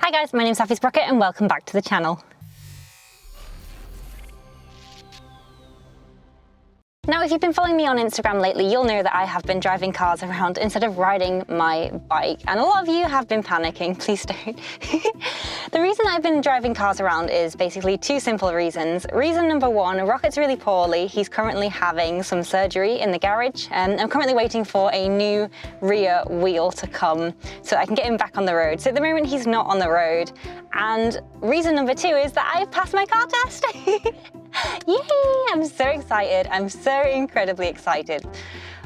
Hi guys, my name's Safi Sprocket and welcome back to the channel. Now, if you've been following me on Instagram lately, you'll know that I have been driving cars around instead of riding my bike. And a lot of you have been panicking, please don't. The reason I've been driving cars around is basically two simple reasons. Reason number one, Rocket's really poorly. He's currently having some surgery in the garage. And I'm currently waiting for a new rear wheel to come so I can get him back on the road. So at the moment, he's not on the road. And reason number two is that I've passed my car test. Yay! I'm so excited. I'm so incredibly excited.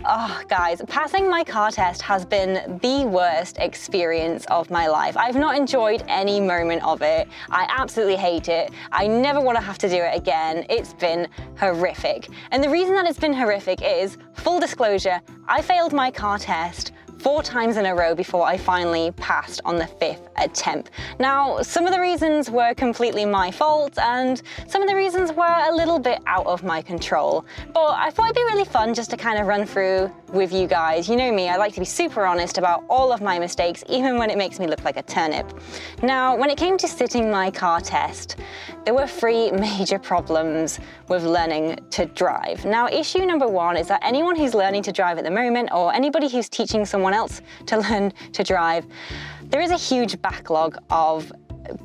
Oh, guys, passing my car test has been the worst experience of my life. I've not enjoyed any moment of it. I absolutely hate it. I never want to have to do it again. It's been horrific. And the reason that it's been horrific is, full disclosure, I failed my car test 4 times in a row before I finally passed on the 5th attempt. Now, some of the reasons were completely my fault and some of the reasons were a little bit out of my control. But I thought it'd be really fun just to kind of run through with you guys. You know me, I like to be super honest about all of my mistakes, even when it makes me look like a turnip. Now, when it came to sitting my car test, there were 3 major problems with learning to drive. Now, issue number 1 is that anyone who's learning to drive at the moment, or anybody who's teaching someone else to learn to drive, there is a huge backlog of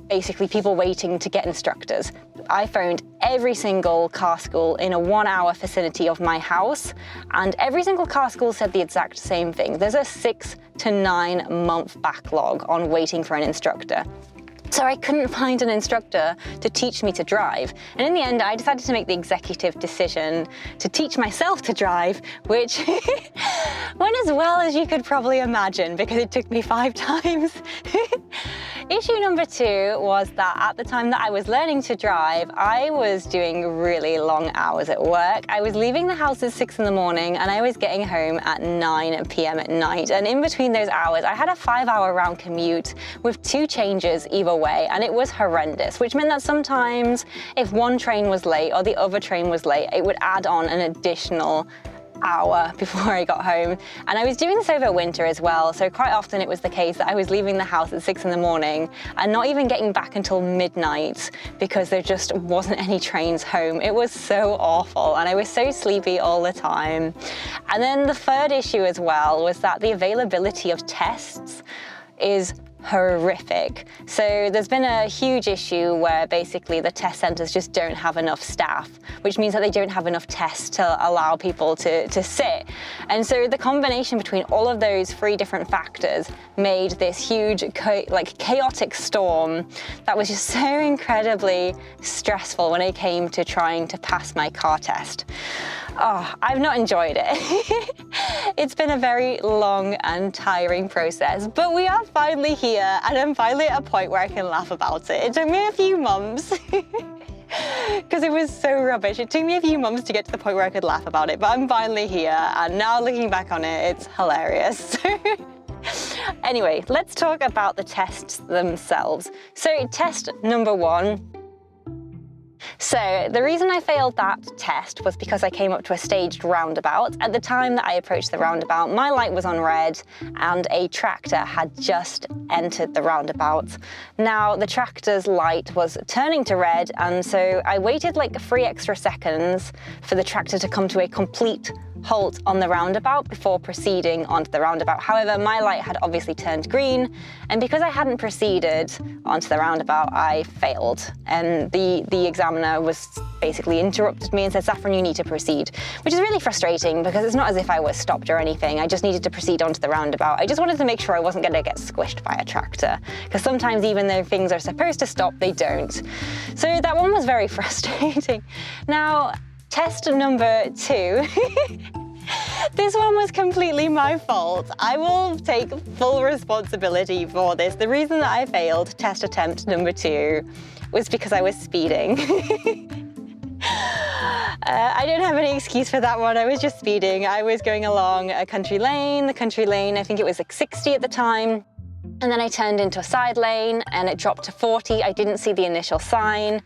basically people waiting to get instructors. I phoned every single car school in a 1-hour vicinity of my house, and every single car school said the exact same thing. There's a 6 to 9 month backlog on waiting for an instructor. So I couldn't find an instructor to teach me to drive. And in the end, I decided to make the executive decision to teach myself to drive, which went as well as you could probably imagine because it took me 5 times. Issue number 2 was that at the time that I was learning to drive, I was doing really long hours at work. I was leaving the house at 6 in the morning and I was getting home at 9 p.m. at night. And in between those hours, I had a 5-hour round commute with 2 changes either way, and it was horrendous, which meant that sometimes if one train was late or the other train was late, it would add on an additional hour before I got home. And I was doing this over winter as well, so quite often it was the case that I was leaving the house at 6 in the morning and not even getting back until midnight because there just wasn't any trains home. It was so awful and I was so sleepy all the time. And then the third issue as well was that the availability of tests is horrific. So there's been a huge issue where basically the test centers just don't have enough staff, which means that they don't have enough tests to allow people to sit. And so the combination between all of those 3 different factors made this huge chaotic storm that was just so incredibly stressful when it came to trying to pass my car test. Oh, I've not enjoyed it. It's been a very long and tiring process, but we are finally here and I'm finally at a point where I can laugh about it. It took me a few months because it was so rubbish. It took me a few months to get to the point where I could laugh about it, but I'm finally here and now looking back on it, it's hilarious. Anyway, let's talk about the tests themselves. So test number 1. So the reason I failed that test was because I came up to a staged roundabout. At the time that I approached the roundabout, my light was on red and a tractor had just entered the roundabout. Now the tractor's light was turning to red, and so I waited like 3 extra seconds for the tractor to come to a complete halt on the roundabout before proceeding onto the roundabout. However, my light had obviously turned green, and because I hadn't proceeded onto the roundabout, I failed. And the examiner was basically interrupted me and said, "Saffron, you need to proceed," which is really frustrating because it's not as if I was stopped or anything. I just needed to proceed onto the roundabout. I just wanted to make sure I wasn't going to get squished by a tractor, because sometimes even though things are supposed to stop, they don't. So that one was very frustrating. Now, test number 2. This one was completely my fault. I will take full responsibility for this. The reason that I failed test attempt number 2 was because I was speeding. I don't have any excuse for that one. I was just speeding. I was going along a country lane. The country lane, I think it was like 60 at the time. And then I turned into a side lane and it dropped to 40. I didn't see the initial sign.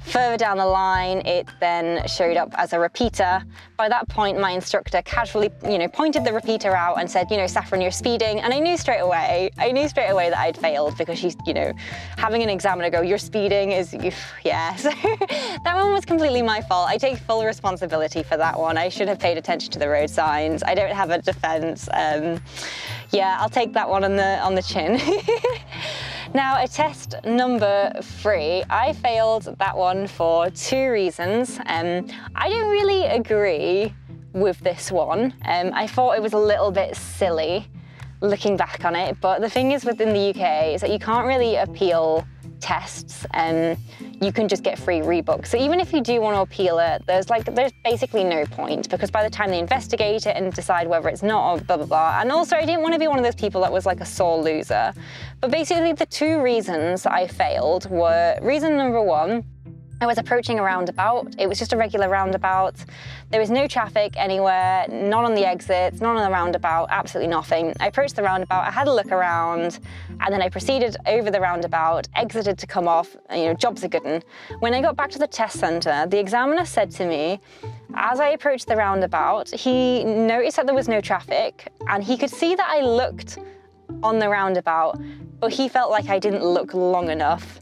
Further down the line, it then showed up as a repeater. By that point, my instructor casually, pointed the repeater out and said, Saffron, you're speeding. And I knew straight away that I'd failed, because she's, having an examiner go, you're speeding is, yeah. So that one was completely my fault. I take full responsibility for that one. I should have paid attention to the road signs. I don't have a defense. Yeah, I'll take that one on the chin. Now, at test number 3, I failed that one for 2 reasons. I don't really agree with this one. I thought it was a little bit silly looking back on it, but the thing is within the UK is that you can't really appeal tests, and you can just get free rebooks. So even if you do want to appeal it, there's basically no point, because by the time they investigate it and decide whether it's not, or blah, blah, blah. And also, I didn't want to be one of those people that was like a sore loser. But basically the 2 reasons that I failed were, reason number 1, I was approaching a roundabout. It was just a regular roundabout. There was no traffic anywhere, none on the exits, none on the roundabout, absolutely nothing. I approached the roundabout, I had a look around, and then I proceeded over the roundabout, exited to come off, job's a good one. When I got back to the test centre, the examiner said to me, as I approached the roundabout, he noticed that there was no traffic, and he could see that I looked on the roundabout, but he felt like I didn't look long enough,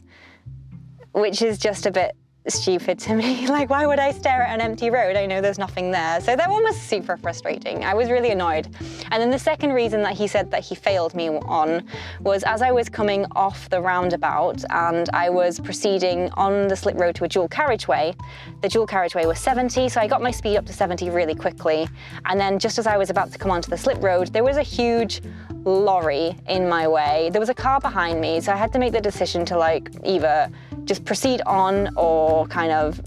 which is just a bit stupid to me. Like, why would I stare at an empty road? I know there's nothing there. So that one was super frustrating. I was really annoyed. And then the second reason that he said that he failed me on was, as I was coming off the roundabout and I was proceeding on the slip road to a dual carriageway, the dual carriageway was 70, so I got my speed up to 70 really quickly. And then just as I was about to come onto the slip road, there was a huge lorry in my way. There was a car behind me, so I had to make the decision to either just proceed on or kind of,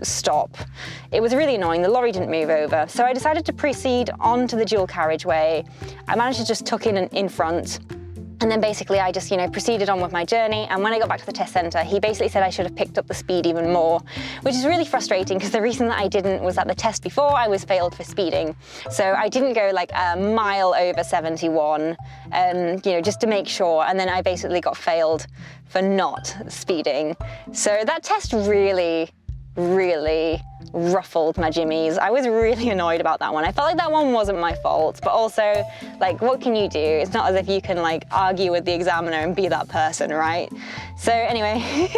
stop. It was really annoying. The lorry didn't move over. So I decided to proceed onto the dual carriageway. I managed to just tuck in front. And then basically I just, proceeded on with my journey. And when I got back to the test centre, he basically said I should have picked up the speed even more, which is really frustrating, because the reason that I didn't was that the test before I was failed for speeding. So I didn't go like a mile over 71, just to make sure. And then I basically got failed for not speeding. So that test really ruffled my jimmies. I was really annoyed about that one. I felt like that one wasn't my fault, but also, what can you do? It's not as if you can argue with the examiner and be that person, right? So anyway,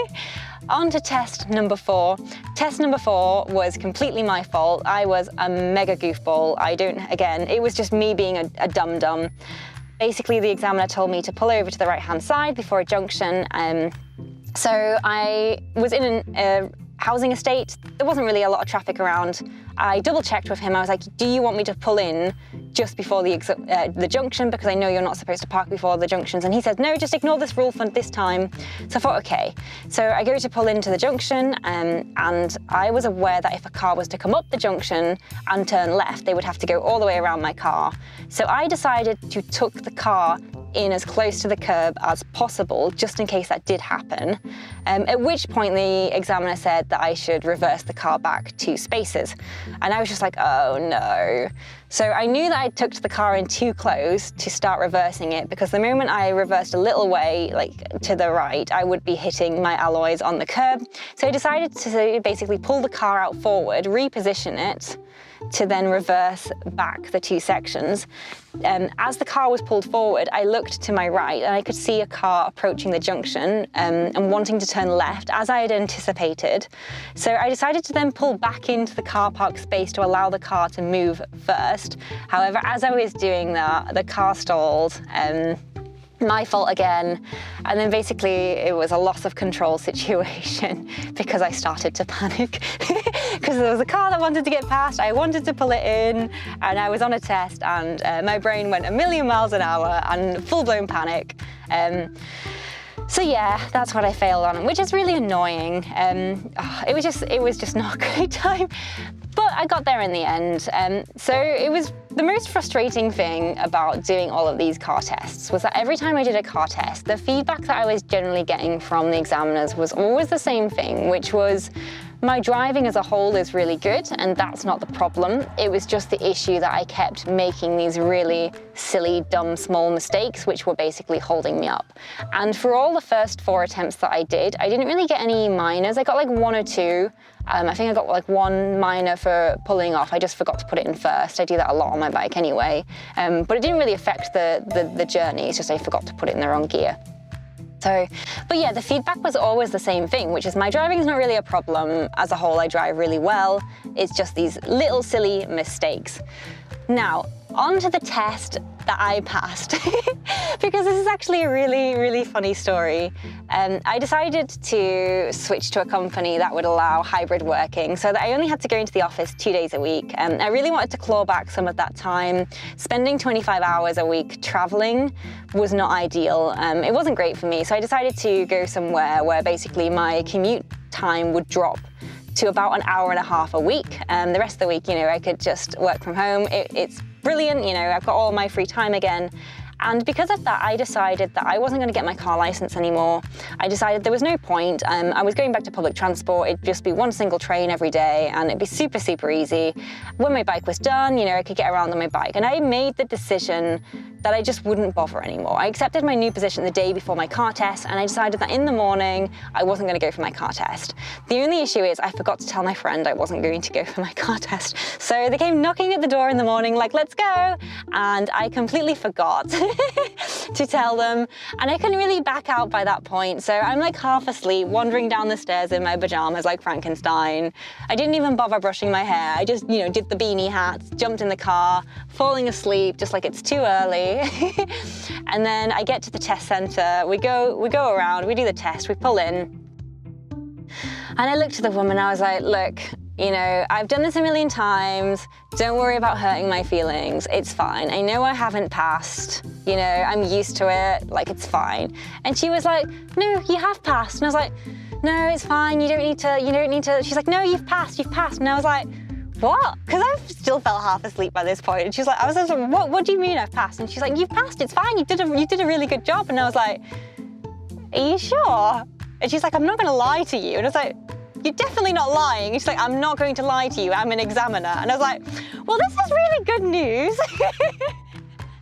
on to test number 4. Test number 4 was completely my fault. I was a mega goofball. It was just me being a dum-dum. Basically, the examiner told me to pull over to the right-hand side before a junction. So I was in a housing estate. There wasn't really a lot of traffic around. I double checked with him. I was like, do you want me to pull in just before the junction, because I know you're not supposed to park before the junctions? And he said, no, just ignore this rule for this time. So I thought, okay. So I go to pull into the junction, and I was aware that if a car was to come up the junction and turn left, they would have to go all the way around my car. So I decided to tuck the car in as close to the curb as possible, just in case that did happen. At which point the examiner said that I should reverse the car back 2 spaces. And I was just like, oh no. So I knew that I tucked the car in too close to start reversing it, because the moment I reversed a little way, to the right, I would be hitting my alloys on the curb. So I decided to basically pull the car out forward, reposition it, to then reverse back the 2 sections. As the car was pulled forward, I looked to my right and I could see a car approaching the junction and wanting to turn left, as I had anticipated. So I decided to then pull back into the car park space to allow the car to move first. However, as I was doing that, the car stalled. My fault again. And then basically it was a loss of control situation, because I started to panic because there was a car that wanted to get past. I wanted to pull it in, and I was on a test, and my brain went a million miles an hour and full-blown panic. So yeah, that's what I failed on, which is really annoying. It was just not a great time. But I got there in the end. So it was the most frustrating thing about doing all of these car tests was that every time I did a car test, the feedback that I was generally getting from the examiners was always the same thing, which was My driving as a whole is really good, and that's not the problem. It was just the issue that I kept making these really silly, dumb, small mistakes, which were basically holding me up. And for all the first 4 attempts that I didn't really get any minors. I got like 1 or 2. I think I got like 1 minor for pulling off. I just forgot to put it in first. I do that a lot on my bike anyway. But it didn't really affect the journey. It's just I forgot to put it in the wrong gear. But yeah, the feedback was always the same thing, which is my driving is not really a problem. As a whole, I drive really well. It's just these little silly mistakes. Now, on to the test that I passed, because this is actually a really, really funny story. I decided to switch to a company that would allow hybrid working so that I only had to go into the office 2 days a week. I really wanted to claw back some of that time. Spending 25 hours a week traveling was not ideal. It wasn't great for me, so I decided to go somewhere where basically my commute time would drop to about an hour and a half a week. The rest of the week, I could just work from home. It's brilliant, I've got all my free time again. And because of that, I decided that I wasn't going to get my car license anymore. I decided there was no point. I was going back to public transport. It'd just be one single train every day, and it'd be super, super easy. When my bike was done, I could get around on my bike. And I made the decision that I just wouldn't bother anymore. I accepted my new position the day before my car test, and I decided that in the morning, I wasn't going to go for my car test. The only issue is I forgot to tell my friend I wasn't going to go for my car test. So they came knocking at the door in the morning like, let's go. And I completely forgot to tell them. And I couldn't really back out by that point. So I'm like half asleep, wandering down the stairs in my pajamas like Frankenstein. I didn't even bother brushing my hair. I just, did the beanie hats, jumped in the car, falling asleep, just like it's too early. And then I get to the test center, we go around, we do the test, we pull in. And I looked at the woman, I was like, look, I've done this a million times. Don't worry about hurting my feelings. It's fine. I know I haven't passed. I'm used to it. Like, it's fine. And she was like, no, you have passed. And I was like, no, it's fine. You don't need to. She's like, no, you've passed. And I was like, what? Because I still felt half asleep by this point. And she's like, I was like, what do you mean I've passed? And she's like, you've passed, it's fine. You did a really good job. And I was like, are you sure? And she's like, I'm not going to lie to you. And I was like, you're definitely not lying. And she's like, I'm not going to lie to you. I'm an examiner. And I was like, well, this is really good news.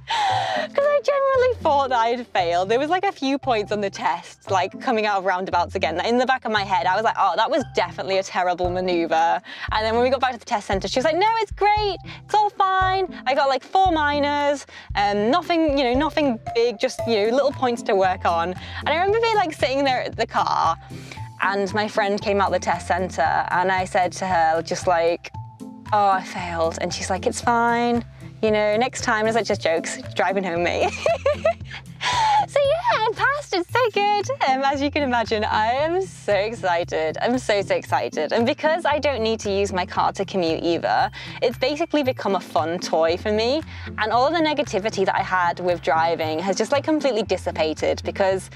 Because I generally thought that I had failed. There was like a few points on the test, like coming out of roundabouts again. In the back of my head, I was like, oh, that was definitely a terrible maneuver. And then when we got back to the test center, she was like, no, it's great. It's all fine. I got like 4 minors, nothing big, just, little points to work on. And I remember being like sitting there at the car, and my friend came out the test center, and I said to her just like, oh, I failed. And she's like, it's fine. Next time, and it's like, just jokes, driving home, mate. So yeah, I passed, it's so good. As you can imagine, I am so excited. I'm so excited. And because I don't need to use my car to commute either, it's basically become a fun toy for me. And all of the negativity that I had with driving has just like completely dissipated, because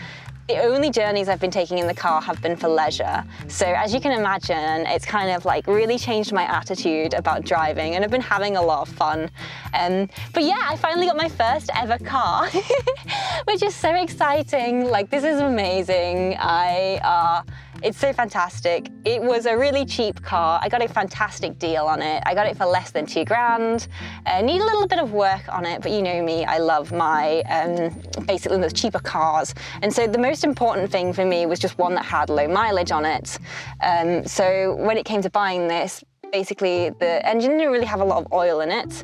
the only journeys I've been taking in the car have been for leisure. So as you can imagine, it's kind of like really changed my attitude about driving, and I've been having a lot of fun. But yeah, I finally got my first ever car, which is so exciting. Like, this is amazing. It's so fantastic. It was a really cheap car. I got a fantastic deal on it. I got it for less than $2,000. Need a little bit of work on it, but you know me, I love my, basically the cheaper cars. And so the most important thing for me was just one that had low mileage on it. So when it came to buying this, basically the engine didn't really have a lot of oil in it.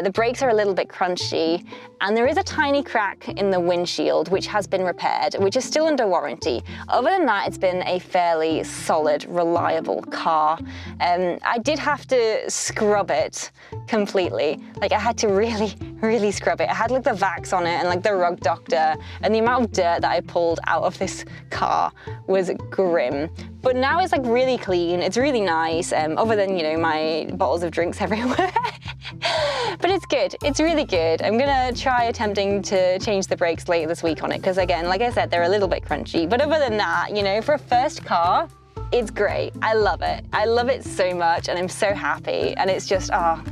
The brakes are a little bit crunchy, and there is a tiny crack in the windshield, which has been repaired, which is still under warranty. Other than that, it's been a fairly solid, reliable car. I did have to scrub it completely. Like, I had to really scrub it. I had like the Vax on it and like the Rug Doctor, and the amount of dirt that I pulled out of this car was grim. But now it's like really clean, it's really nice, other than, my bottles of drinks everywhere. But it's good, it's really good. I'm gonna try attempting to change the brakes later this week on it, because again, like I said, they're a little bit crunchy. But other than that, for a first car, it's great. I love it. I love it so much, and I'm so happy. And it's just, I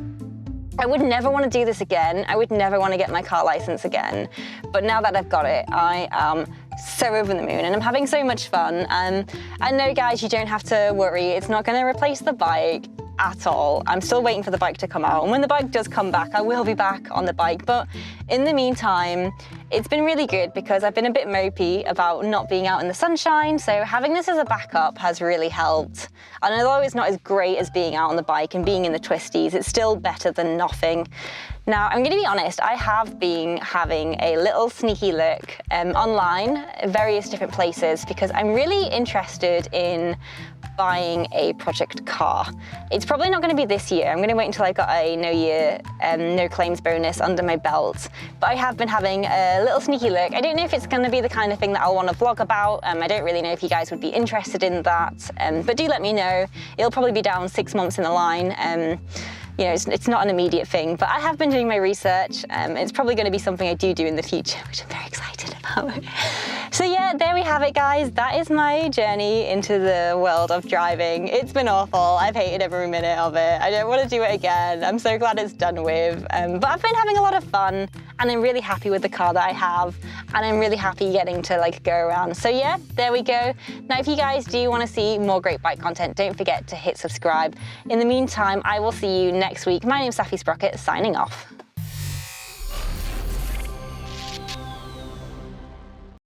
would never want to do this again. I would never want to get my car license again. But now that I've got it, I am so over the moon and I'm having so much fun. And no guys, you don't have to worry, it's not going to replace the bike at all. I'm still waiting for the bike to come out, and when the bike does come back, I will be back on the bike. But in the meantime, it's been really good because I've been a bit mopey about not being out in the sunshine, so having this as a backup has really helped. And although it's not as great as being out on the bike and being in the twisties, it's still better than nothing. Now, I'm gonna be honest, I have been having a little sneaky look online at various different places because I'm really interested in buying a project car. It's probably not going to be this year. I'm going to wait until I got a no claims bonus under my belt. But I have been having a little sneaky look. I don't know if it's going to be the kind of thing that I'll want to vlog about. I don't really know if you guys would be interested in that. But do let me know. It'll probably be down 6 months in the line. You know, it's not an immediate thing, but I have been doing my research. It's probably going to be something I do in the future, which I'm very excited about. So yeah, there we have it, guys. That is my journey into the world of driving. It's been awful. I've hated every minute of it. I don't want to do it again. I'm so glad it's done with. But I've been having a lot of fun, and I'm really happy with the car that I have, and I'm really happy getting to like go around. So yeah, there we go. Now, if you guys do want to see more great bike content, don't forget to hit subscribe. In the meantime, I will see you next week. My name's Safi Sprocket, signing off.